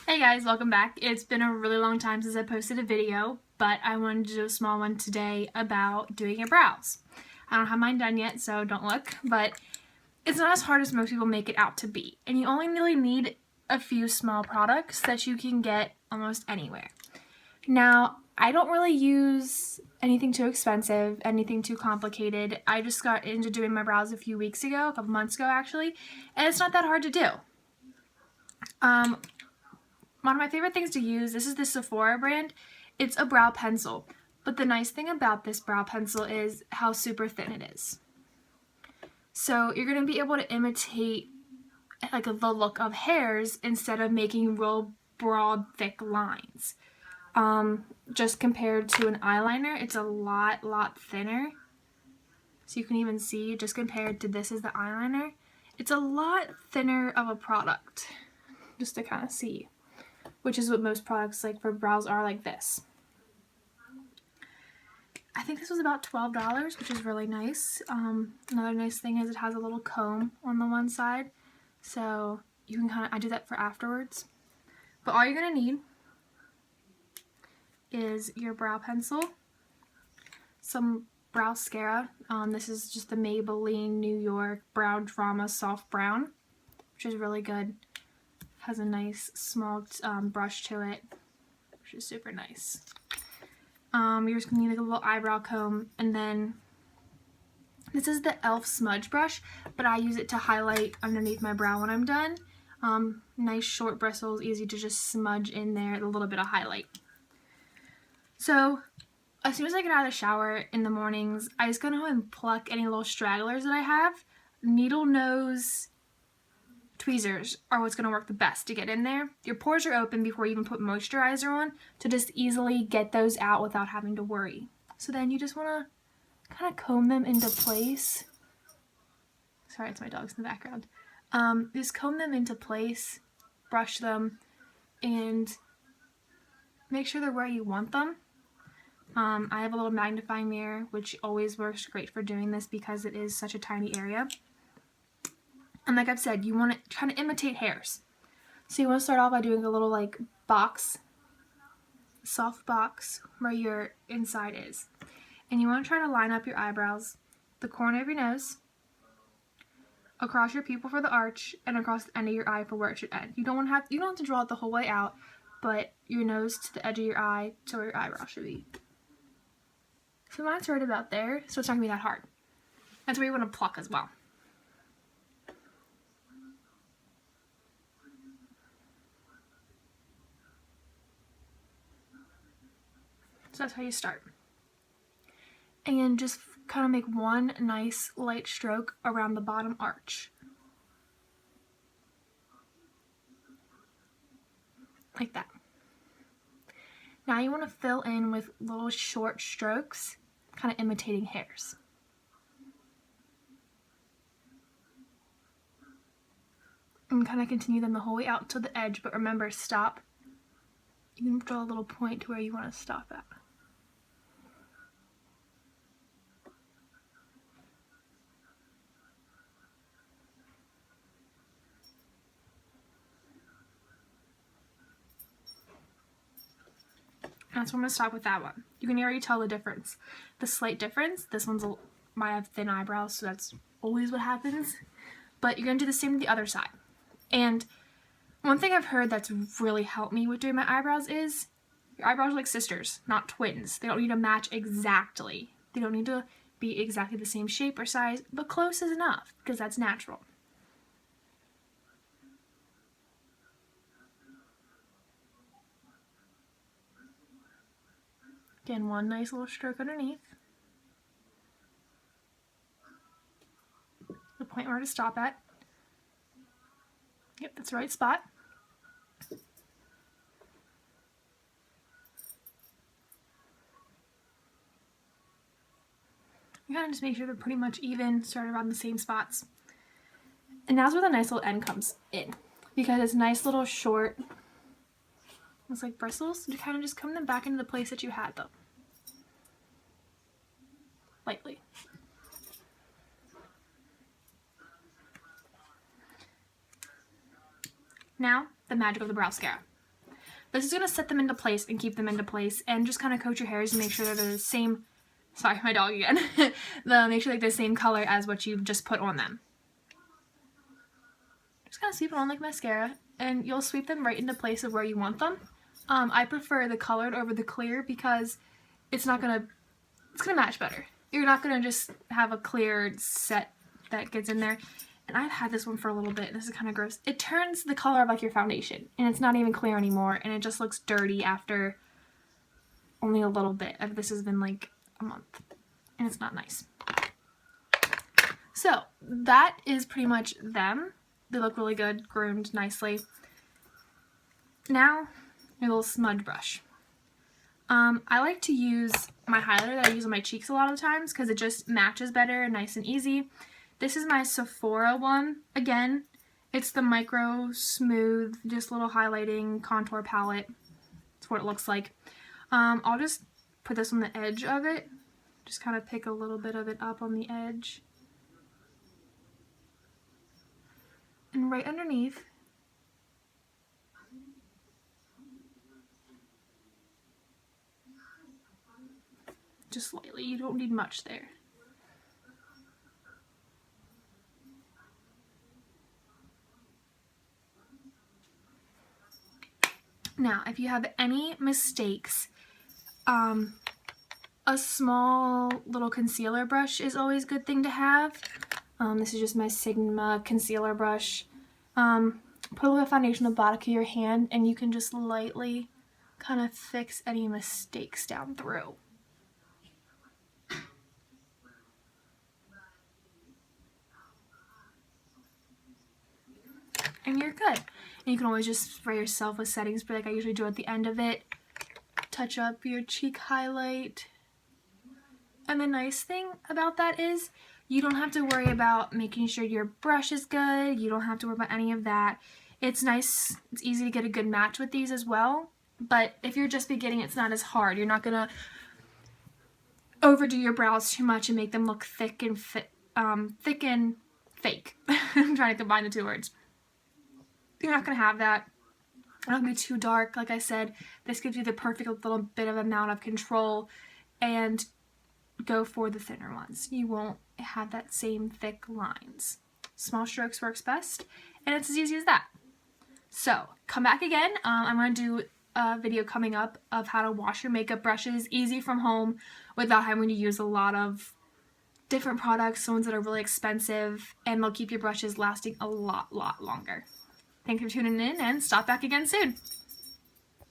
Hey guys, welcome back. It's been a really long time since I posted a video, but I wanted to do a small one today about doing your brows. I don't have mine done yet, so don't look, but it's not as hard as most people make it out to be. And you only really need a few small products that you can get almost anywhere. Now, I don't really use anything too expensive, anything too complicated. I just got into doing my brows a few weeks ago, a couple months ago actually, and it's not that hard to do. One of my favorite things to use, this is the Sephora brand. It's a brow pencil, but the nice thing about this brow pencil is how super thin it is. So you're going to be able to imitate like the look of hairs instead of making real broad, thick lines. Just compared to an eyeliner, it's a lot thinner. So you can even see, just compared to this as the eyeliner, it's a lot thinner of a product, just to kind of see. Which is what most products like for brows are like this. I think this was about $12, which is really nice. Another nice thing is it has a little comb on the one side, so you can I do that for afterwards. But all you're gonna need is your brow pencil, some browscara. This is just the Maybelline New York Brow Drama Soft Brown, which is really good. Has a nice small brush to it, which is super nice. You're just gonna need like a little eyebrow comb, and then this is the e.l.f. smudge brush, but I use it to highlight underneath my brow when I'm done. Nice short bristles, easy to just smudge in there, a little bit of highlight. So as soon as I get out of the shower in the mornings, I just go ahead and pluck any little stragglers that I have. Needle nose tweezers are what's going to work the best to get in there. Your pores are open before you even put moisturizer on, to just easily get those out without having to worry. So then you just want to kind of comb them into place. Sorry, it's my dogs in the background. Just comb them into place, brush them, and make sure they're where you want them. I have a little magnifying mirror, which always works great for doing this because it is such a tiny area. And like I've said, you want to kind of imitate hairs. So you want to start off by doing a little like box, soft box where your inside is. And you want to try to line up your eyebrows, the corner of your nose, across your pupil for the arch, and across the end of your eye for where it should end. You don't have to draw it the whole way out, but your nose to the edge of your eye to where your eyebrow should be. So mine's right about there, so it's not going to be that hard. That's where you want to pluck as well. So that's how you start. And just kind of make one nice light stroke around the bottom arch. Like that. Now you want to fill in with little short strokes, kind of imitating hairs. And kind of continue them the whole way out to the edge, but remember, stop. You can draw a little point to where you want to stop at. That's where I'm going to stop with that one. You can already tell the difference. The slight difference, this one's might have thin eyebrows, so that's always what happens. But you're going to do the same to the other side. And one thing I've heard that's really helped me with doing my eyebrows is your eyebrows are like sisters, not twins. They don't need to match exactly. They don't need to be exactly the same shape or size, but close is enough because that's natural. Again, one nice little stroke underneath. The point where to stop at. Yep, that's the right spot. You gotta just make sure they're pretty much even, start around the same spots. And that's where the nice little end comes in, because it's nice little short, it's like bristles. You kind of just comb them back into the place that you had them. Lightly. Now, the magic of the browscara. This is going to set them into place and keep them into place, and just kind of coat your hairs and make sure they're the same, sorry, my dog again, make sure like the same color as what you've just put on them. Just kind of sweep it on like mascara, and you'll sweep them right into place of where you want them. I prefer the colored over the clear because it's gonna match better. You're not gonna just have a clear set that gets in there. And I've had this one for a little bit. This is kind of gross. It turns the color of like your foundation, and it's not even clear anymore, and it just looks dirty after only a little bit. This has been like a month, and it's not nice. So that is pretty much them. They look really good, groomed nicely. Now, your little smudge brush. I like to use my highlighter that I use on my cheeks a lot of times because it just matches better and nice and easy. This is my Sephora one. Again, it's the Micro Smooth, just little highlighting contour palette. That's what it looks like. I'll just put this on the edge of it. Just kind of pick a little bit of it up on the edge. And right underneath, just slightly. You don't need much there. Now, if you have any mistakes, a small little concealer brush is always a good thing to have. This is just my Sigma concealer brush. Put a little bit of foundation on the bottom of your hand, and you can just lightly kind of fix any mistakes down through. And you're good. And you can always just spray yourself with setting spray like I usually do at the end of it. Touch up your cheek highlight. And the nice thing about that is you don't have to worry about making sure your brush is good. You don't have to worry about any of that. It's nice. It's easy to get a good match with these as well. But if you're just beginning, it's not as hard. You're not going to overdo your brows too much and make them look thick and fake. I'm trying to combine the two words. You're not going to have that. It's not going to be too dark. Like I said, this gives you the perfect little bit of amount of control, and go for the thinner ones. You won't have that same thick lines. Small strokes works best, and it's as easy as that. So come back again. I'm going to do a video coming up of how to wash your makeup brushes easy from home without having to use a lot of different products, ones that are really expensive, and they'll keep your brushes lasting a lot longer. Thank you for tuning in, and stop back again soon.